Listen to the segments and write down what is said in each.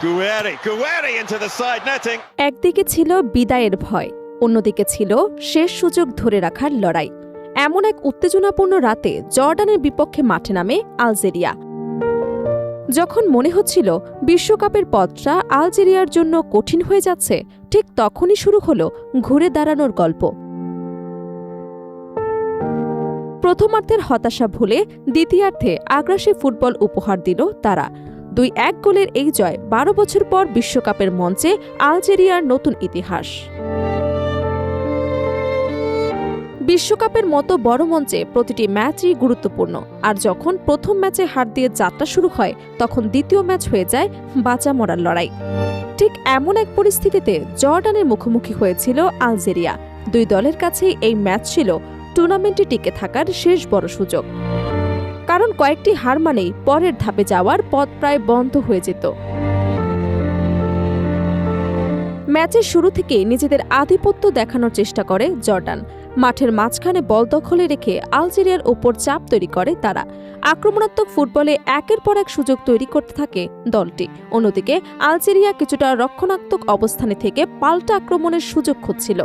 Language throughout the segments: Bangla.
Guerri into the side netting. একদিকে ছিল বিদায়ের ভয়, অন্যদিকে ছিল শেষ সুযোগ ধরে রাখার লড়াই। এমন এক উত্তেজনাপূর্ণ রাতে জর্ডানের বিপক্ষে মাঠে নামে আলজেরিয়া। যখন মনে হচ্ছিল বিশ্বকাপের পথটা আলজেরিয়ার জন্য কঠিন হয়ে যাচ্ছে, ঠিক তখনই শুরু হলো ঘুরে দাঁড়ানোর গল্প। প্রথমার্ধের হতাশা ভুলে দ্বিতীয়ার্ধে আগ্রাসী ফুটবল উপহার দিল তারা। 2-1 গোলের এই জয় 12 বছর পর বিশ্বকাপের মঞ্চে আলজেরিয়ার নতুন ইতিহাস। বিশ্বকাপের মতো বড় মঞ্চে প্রতিটি ম্যাচই গুরুত্বপূর্ণ, আর যখন প্রথম ম্যাচে হার দিয়ে যাত্রা শুরু হয়, তখন দ্বিতীয় ম্যাচ হয়ে যায় বাঁচা মরার লড়াই। ঠিক এমন এক পরিস্থিতিতে জর্ডানের মুখোমুখি হয়েছিল আলজেরিয়া। দুই দলের কাছেই এই ম্যাচ ছিল টুর্নামেন্টে টিকে থাকার শেষ বড় সুযোগ, কারণ কয়েকটি হার মানেই পরের ধাপে যাওয়ার পথ প্রায় বন্ধ হয়ে যেত। ম্যাচের শুরু থেকেই নিজেদের আধিপত্য দেখানোর চেষ্টা করে জর্ডান। মাঠের মাঝখানে বল দখলে রেখে আলজেরিয়ার ওপর চাপ তৈরি করে তারা। আক্রমণাত্মক ফুটবলে একের পর এক সুযোগ তৈরি করতে থাকে দলটি। অন্যদিকে আলজেরিয়া কিছুটা রক্ষণাত্মক অবস্থানে থেকে পাল্টা আক্রমণের সুযোগ খুঁজছিল।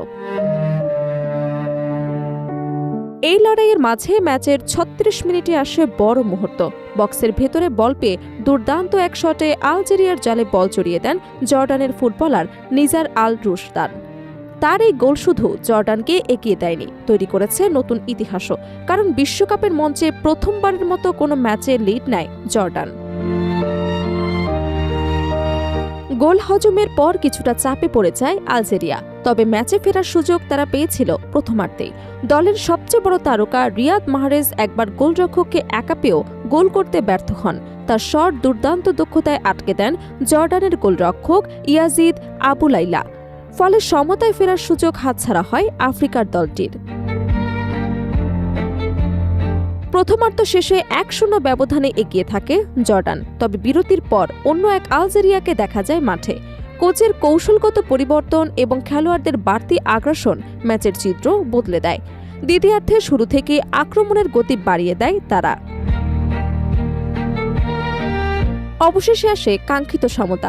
এই লড়াইয়ের মাঝে ম্যাচের 36 মিনিটে আসে বড় মুহূর্ত। বক্সের ভেতরে বল পেয়ে দুর্দান্ত এক শটে আলজেরিয়ার জালে বল জড়িয়ে দেন জর্ডানের ফুটবলার নিজার আল রুশদান। তার এই গোল শুধু জর্ডানকে এগিয়ে দেয়নি, তৈরি করেছে নতুন ইতিহাসও, কারণ বিশ্বকাপের মঞ্চে প্রথমবারের মতো কোনো ম্যাচে লিড নেয় জর্ডান। গোল হজমের পর কিছুটা চাপে পড়ে যায় আলজেরিয়া, তবে ম্যাচে ফেরার সুযোগ তারা পেয়েছিল প্রথমার্ধেই। দলের সবচেয়ে বড় তারকা রিয়াদ মাহরেজ একবার গোলরক্ষককে একা পেয়েও গোল করতে ব্যর্থ হন। তার শট দুর্দান্ত দক্ষতায় আটকে দেন জর্ডানের গোলরক্ষক ইয়াজিদ আবুলাইলা। ফলে সমতায় ফেরার সুযোগ হাতছাড়া হয় আফ্রিকার দলটির। প্রথমার্ধ শেষে 1-0 ব্যবধানে এগিয়ে থাকে জর্ডান, তবে বিরতির পর অন্য এক আলজেরিয়াকে দেখা যায় মাঠে। কোচের কৌশলগত পরিবর্তন এবং খেলোয়াড়দের বাড়তি আগ্রাসন ম্যাচের চিত্র বদলে দেয়। দ্বিতীয়ার্ধে শুরু থেকে আক্রমণের গতি বাড়িয়ে দেয় তারা। অবশেষে আসে কাঙ্ক্ষিত সমতা।